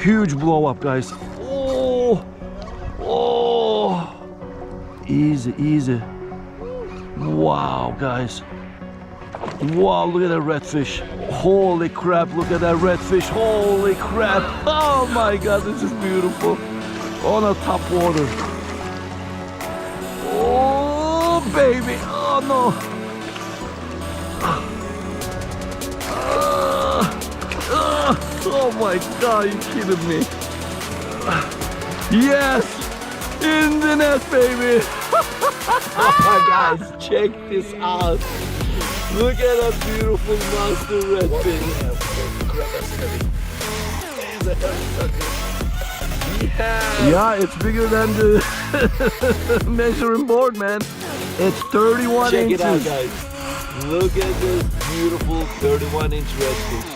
huge blow up, guys. Oh, oh, easy, easy. Wow, guys. Wow, look at that redfish. Holy crap, look at that redfish. Holy crap. Oh my God, this is beautiful. On a top water. Oh, baby. Oh, no. Oh my God, you kidding me? Yes, in the net, baby. Oh, guys, check this out. Look at that beautiful monster redfish. Yeah, it's bigger than the measuring board, man. It's 31 Check inches. Check it out, guys. Look at this beautiful 31-inch redfish.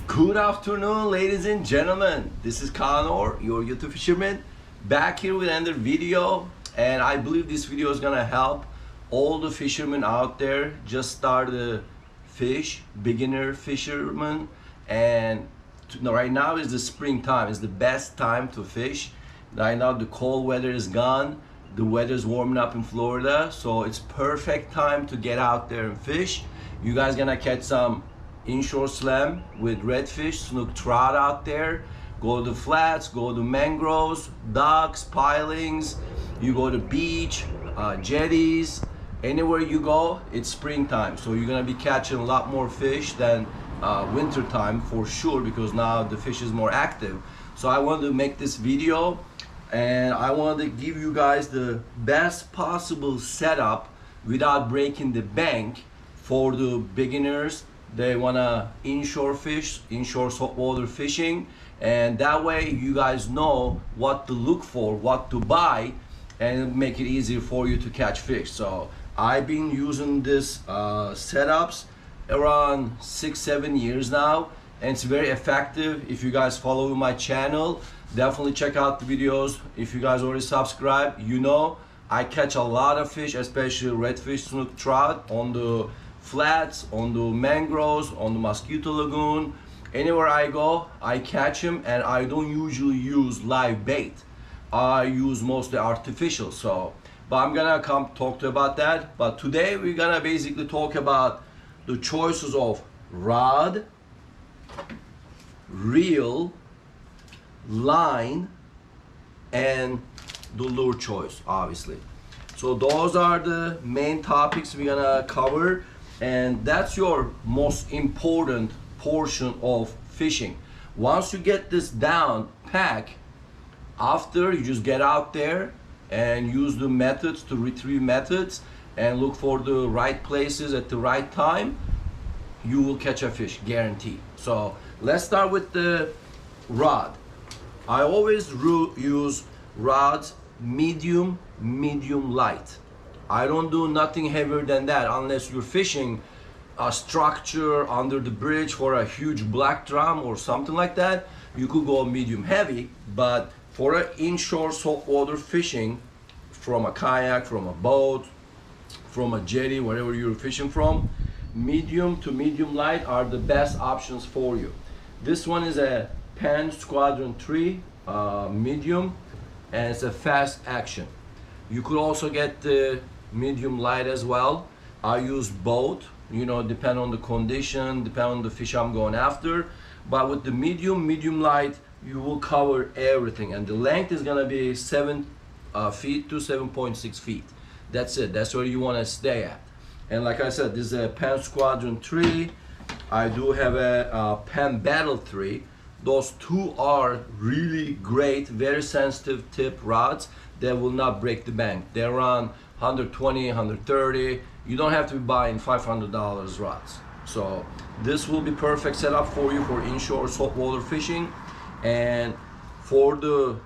Good afternoon, ladies and gentlemen. This is Connor, your YouTube fisherman, back here with another video. And I believe this video is gonna help all the fishermen out there just start to fish, beginner fishermen. And right now is the springtime. It's the best time to fish. Right now the cold weather is gone. The weather's warming up in Florida, so it's perfect time to get out there and fish. You guys gonna catch some inshore slam with redfish, snook trout out there. Go to the flats, go to mangroves, docks, pilings. You go to beach, jetties. Anywhere you go, it's springtime. So you're gonna be catching a lot more fish than winter time for sure, because now the fish is more active. So I wanted to make this video and I wanted to give you guys the best possible setup without breaking the bank for the beginners. They wanna inshore fish, inshore saltwater fishing, and that way you guys know what to look for, what to buy, and make it easier for you to catch fish. So I've been using this setups around 6-7 years now, and it's very effective. If you guys follow my channel, definitely check out the videos. If you guys already subscribe, you know I catch a lot of fish, especially redfish, snook trout on the flats, on the mangroves, on the mosquito lagoon. Anywhere I go, I catch them, and I don't usually use live bait. I use mostly artificial. So, but I'm gonna come talk to you about that. But today we're gonna basically talk about the choices of rod, reel, line, and the lure choice, obviously. So those are the main topics we're gonna cover. And that's your most important portion of fishing. Once you get this down pack, after you just get out there and use the methods, to retrieve methods, and look for the right places at the right time, you will catch a fish, guaranteed. So let's start with the rod. I always use rods medium light. I don't do nothing heavier than that unless you're fishing a structure under the bridge for a huge black drum or something like that. You could go medium heavy, but for an inshore saltwater fishing, from a kayak, from a boat, from a jetty, wherever you're fishing from, medium to medium light are the best options for you. This one is a Penn Squadron 3 medium, and it's a fast action. You could also get the medium light as well. I use both, you know, depend on the condition, depend on the fish I'm going after. But with the medium light, you will cover everything, and the length is gonna be 7 feet to 7.6 feet. That's it. That's where you want to stay at. And like I said, this is a Penn Squadron 3. I do have a Penn Battle 3. Those two are really great, very sensitive tip rods that will not break the bank. They're around 120, 130. You don't have to be buying $500 rods. So this will be perfect setup for you for inshore saltwater fishing. And for the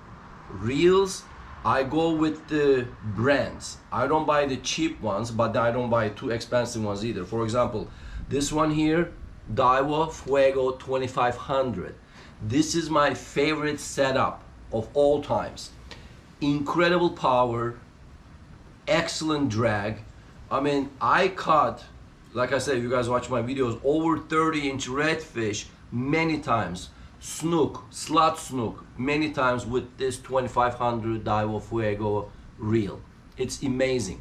reels, I go with the brands. I don't buy the cheap ones, but I don't buy too expensive ones either. For example, this one here, Daiwa Fuego 2500. This is my favorite setup of all times. Incredible power, excellent drag. I mean, I caught like I said, if you guys watch my videos, over 30-inch redfish many times, snook, slot snook many times with this 2500 Divo Fuego reel. It's amazing,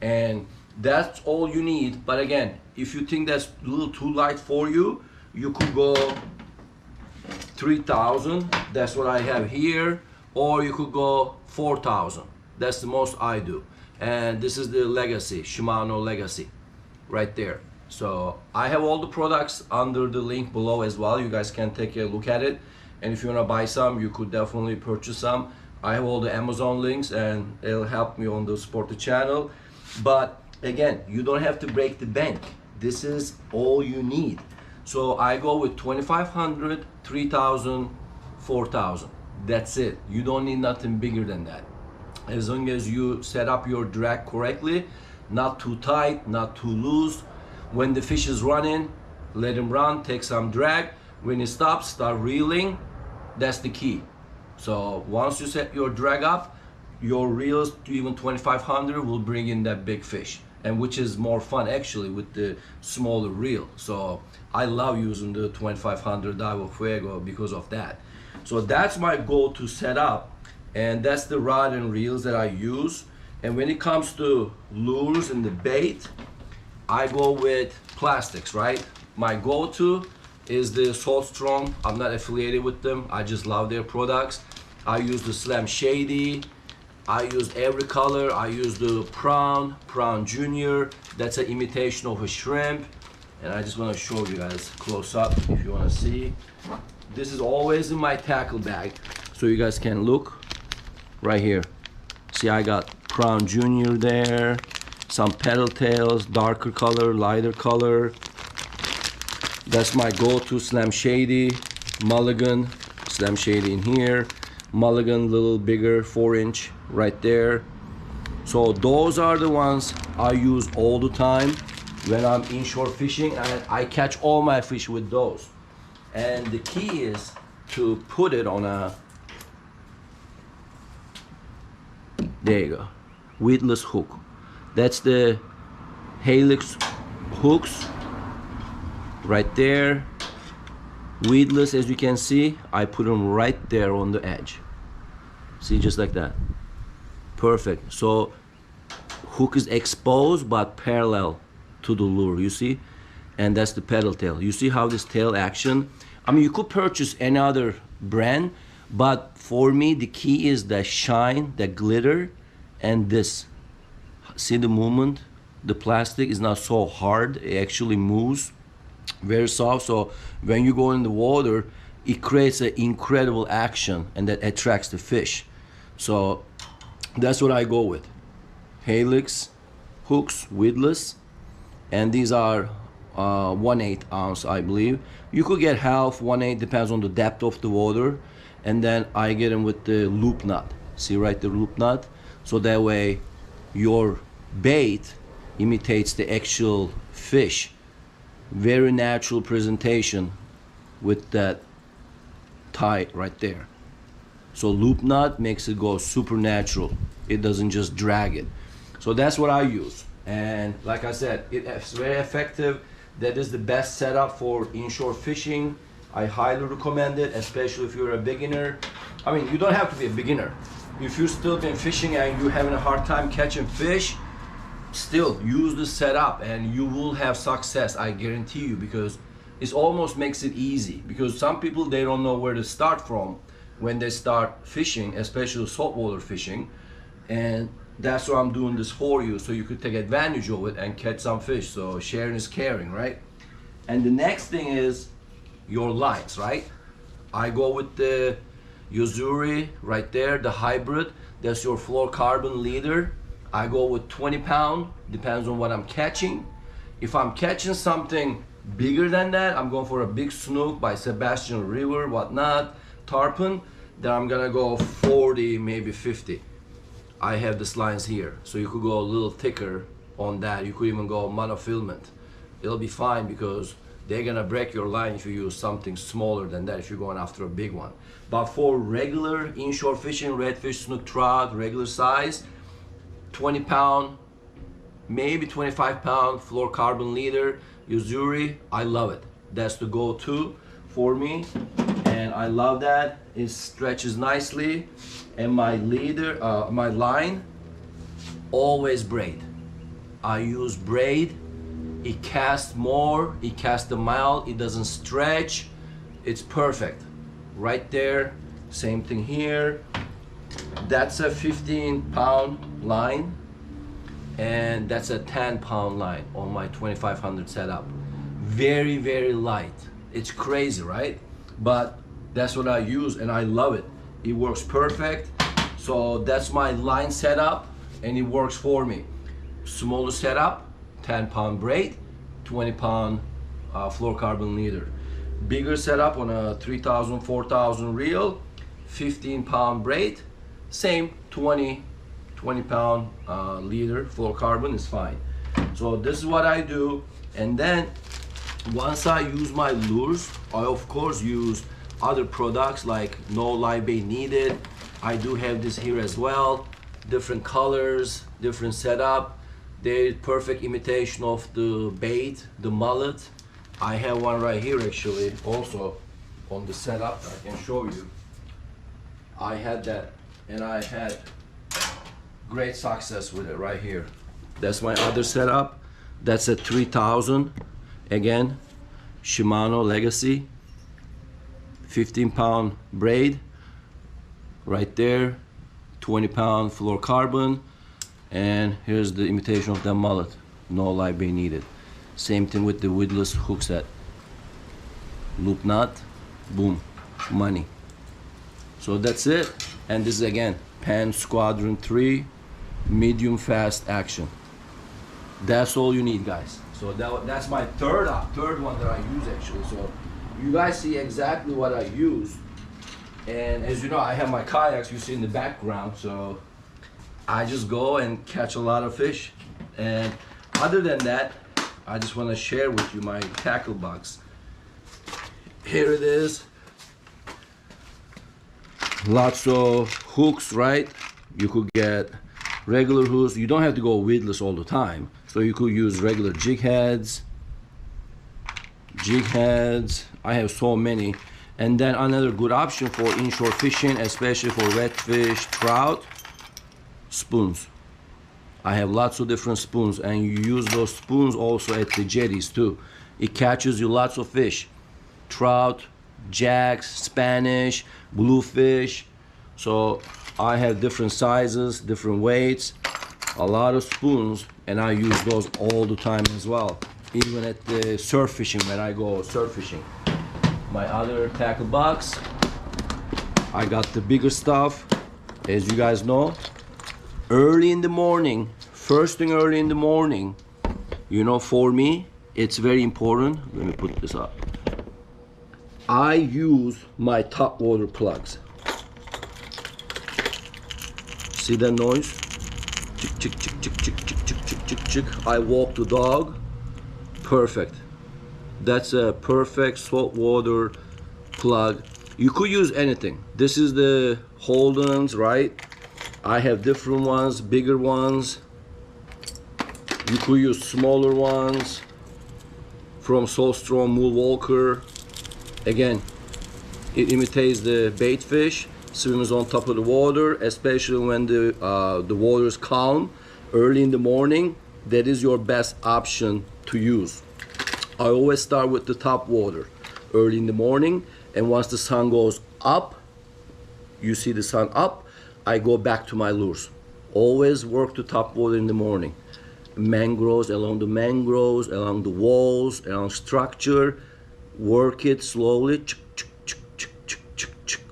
and that's all you need. But again, if you think that's a little too light for you, you could go 3000, that's what I have here, or you could go 4000. That's the most I do. And this is the Legacy, Shimano Legacy right there. So I have all the products under the link below as well. You guys can take a look at it, and if you want to buy some, you could definitely purchase some. I have all the Amazon links, and it'll help me on the Sport channel. But again, you don't have to break the bank. This is all you need. So I go with 2500, 3000, 4000. That's it. You don't need nothing bigger than that. As long as you set up your drag correctly, not too tight, not too loose. When the fish is running, let him run, take some drag. When he stops, start reeling. That's the key. So once you set your drag up, your reels to even 2500 will bring in that big fish, and which is more fun actually with the smaller reel. So I love using the 2500 Divo Fuego because of that. So that's my go-to setup, and that's the rod and reels that I use. And when it comes to lures and the bait, I go with plastics, right? My go-to is the Salt Strong. I'm not affiliated with them. I just love their products. I use the Slam Shady. I use every color. I use the Prawn Junior. That's an imitation of a shrimp. And I just want to show you guys close up if you want to see. This is always in my tackle bag, so you guys can look right here. See, I got Prawn Junior there, some pedal tails, darker color, lighter color. That's my go-to Slam Shady, Mulligan, Slam Shady in here, Mulligan, little bigger, 4-inch right there. So those are the ones I use all the time when I'm inshore fishing, and I catch all my fish with those. And the key is to put it on a, there you go, weedless hook. That's the Helix hooks right there, weedless. As you can see, I put them right there on the edge. See, just like that. Perfect. So hook is exposed but parallel to the lure, you see? And that's the pedal tail. You see how this tail action, I mean, you could purchase any other brand, but for me the key is the shine, the glitter, and this. See the movement? The plastic is not so hard, it actually moves very soft. So when you go in the water, it creates an incredible action, and that attracts the fish. So that's what I go with. Helix hooks, weedless, and these are 1/8 ounce, I believe. You could get half, 1/8, depends on the depth of the water. And then I get them with the loop knot. See, right, the loop knot. So that way your bait imitates the actual fish. Very natural presentation with that tie right there. So loop knot makes it go super natural. It doesn't just drag it. So that's what I use. And like I said, it's very effective. That is the best setup for inshore fishing. I highly recommend it, especially if you're a beginner. I mean, you don't have to be a beginner. If you've still been fishing and you're having a hard time catching fish, still use the setup and you will have success, I guarantee you, because it almost makes it easy. Because some people, they don't know where to start from when they start fishing, especially saltwater fishing. And that's why I'm doing this for you, so you could take advantage of it and catch some fish. So sharing is caring, right? And the next thing is your lines, right? I go with the Yuzuri right there, the hybrid. That's your fluorocarbon leader. I go with 20 pound, depends on what I'm catching. If I'm catching something bigger than that, I'm going for a big snook by Sebastian River, whatnot, tarpon, then I'm gonna go 40, maybe 50. I have these lines here, so you could go a little thicker on that. You could even go monofilament. It'll be fine because they're gonna break your line if you use something smaller than that, if you're going after a big one. But for regular inshore fishing, redfish, snook, trout, regular size, 20 pound maybe 25-pound fluorocarbon leader, Uzuri. I love it. That's the go-to for me, and I love that. It stretches nicely, and my leader, my line, always braid. I use braid. It casts more, it casts a mile, it doesn't stretch. It's perfect. Right there, same thing here. That's a 15-pound line, and that's a 10-pound line on my 2500 setup. Very, very light. It's crazy, right? But that's what I use, and I love it. It works perfect. So that's my line setup, and it works for me. Smaller setup, 10-pound braid, 20-pound fluorocarbon leader. Bigger setup on a 3000, 4000 reel, 15-pound braid, same 20-pound leader fluorocarbon is fine. So this is what I do, and then once I use my lures, I of course use other products like no live bait needed. I do have this here as well, different colors, different setup. They're perfect imitation of the bait, the mullet. I have one right here actually, also on the setup. I can show you. I had that, and I had great success with it right here. That's my other setup. That's a 3000, again, Shimano Legacy, 15-pound braid, right there, 20-pound fluorocarbon. And here's the imitation of the mullet, no live bait needed. Same thing with the weedless hook set. Loop knot, boom, money. So that's it. And this is again, Pan Squadron 3, medium fast action. That's all you need, guys. So that's my third one that I use actually. So you guys see exactly what I use. And as you know, I have my kayaks you see in the background. So I just go and catch a lot of fish. And other than that, I just want to share with you my tackle box. Here it is. Lots of hooks, right? You could get regular hooks. You don't have to go weedless all the time. So you could use regular jig heads. I have so many. And then another good option for inshore fishing, especially for redfish, trout, spoons. I have lots of different spoons, and you use those spoons also at the jetties too. It catches you lots of fish, trout, jacks, Spanish, bluefish. So I have different sizes, different weights, a lot of spoons, and I use those all the time as well, even at the surf fishing when I go surf fishing. My other tackle box, I got the bigger stuff. As you guys know, early in the morning, first thing early in the morning, you know, for me, it's very important. Let me put this up. I use my top water plugs. See that noise? Chick, chick, chick, chick, chick, chick, chick, chick, chick, chick. I walk the dog. Perfect. That's a perfect saltwater plug. You could use anything. This is the Holden's, right? I have different ones, bigger ones. You could use smaller ones from Solstrom Wool Walker. Again, it imitates the bait fish, swims on top of the water, especially when the water is calm early in the morning. That is your best option to use. I always start with the top water early in the morning, and once the sun goes up, you see the sun up, I go back to my lures. Always work the top water in the morning. Mangroves, along the walls, along structure, work it slowly.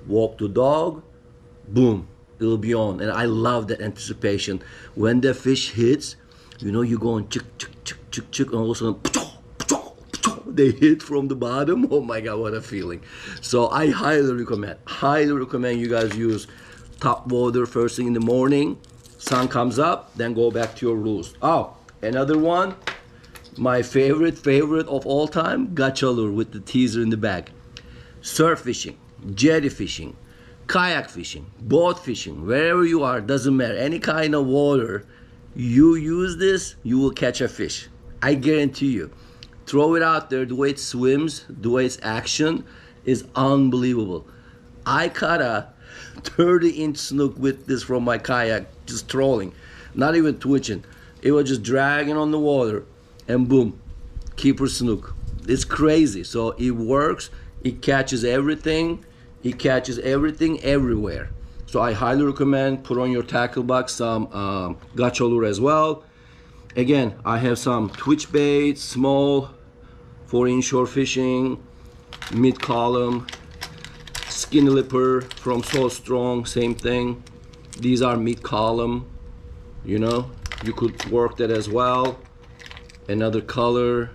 Walk the dog, boom, it'll be on. And I love that anticipation. When the fish hits, you know, you're going and all of a sudden, they hit from the bottom. Oh my God, what a feeling. So I highly recommend you guys use top water first thing in the morning. Sun comes up, then go back to your rules. Oh, another one, my favorite of all time, gotcha lure with the teaser in the back. Surf fishing, jetty fishing, kayak fishing, boat fishing, wherever you are, doesn't matter, any kind of water, You use this, you will catch a fish. I guarantee you. Throw it out there, the way it swims, the way its action is unbelievable. I caught a 30-inch snook with this from my kayak, just trolling, not even twitching. It was just dragging on the water, and boom, keeper snook. It's crazy. So it works, it catches everything, everywhere. So I highly recommend put on your tackle box some gotcha lure as well. Again, I have some twitch baits, small for inshore fishing, mid column, skinny lipper from So Strong, same thing. These are mid column, you know, you could work that as well. Another color.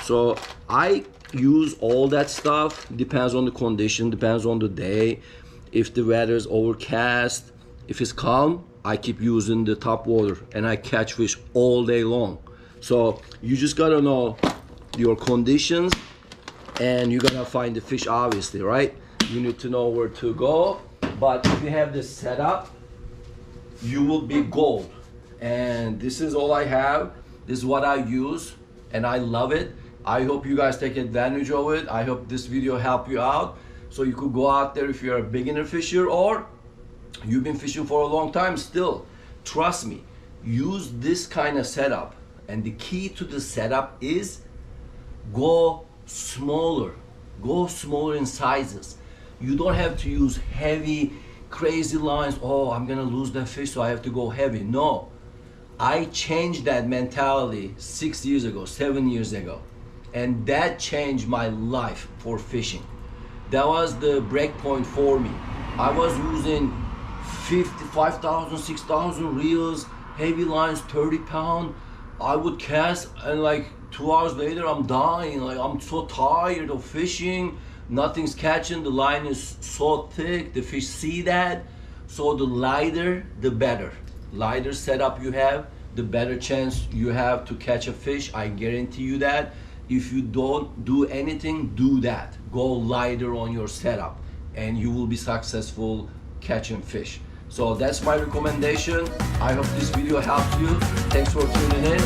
So I use all that stuff, depends on the condition, depends on the day. If the weather is overcast, if it's calm, I keep using the top water and I catch fish all day long. So you just gotta know your conditions and you gotta find the fish, obviously, right? You need to know where to go. But if you have this setup, you will be gold. And this is all I have. This is what I use and I love it. I hope you guys take advantage of it. I hope this video helped you out. So you could go out there if you're a beginner fisher or you've been fishing for a long time still. Trust me, use this kind of setup. And the key to the setup is go smaller. Go smaller in sizes. You don't have to use heavy, crazy lines. Oh, I'm gonna lose that fish, so I have to go heavy. No, I changed that mentality 6 years ago, 7 years ago. And that changed my life for fishing. That was the break point for me. I was using 5,000, 6,000 reels, heavy lines, 30 pound. I would cast and like 2 hours later I'm dying. Like I'm so tired of fishing. Nothing's catching, the line is so thick, the fish see that. So the lighter, the better. Lighter setup you have, the better chance you have to catch a fish. I guarantee you that. If you don't do anything, do that. Go lighter on your setup and you will be successful catching fish. So that's my recommendation. I hope this video helped you. Thanks for tuning in.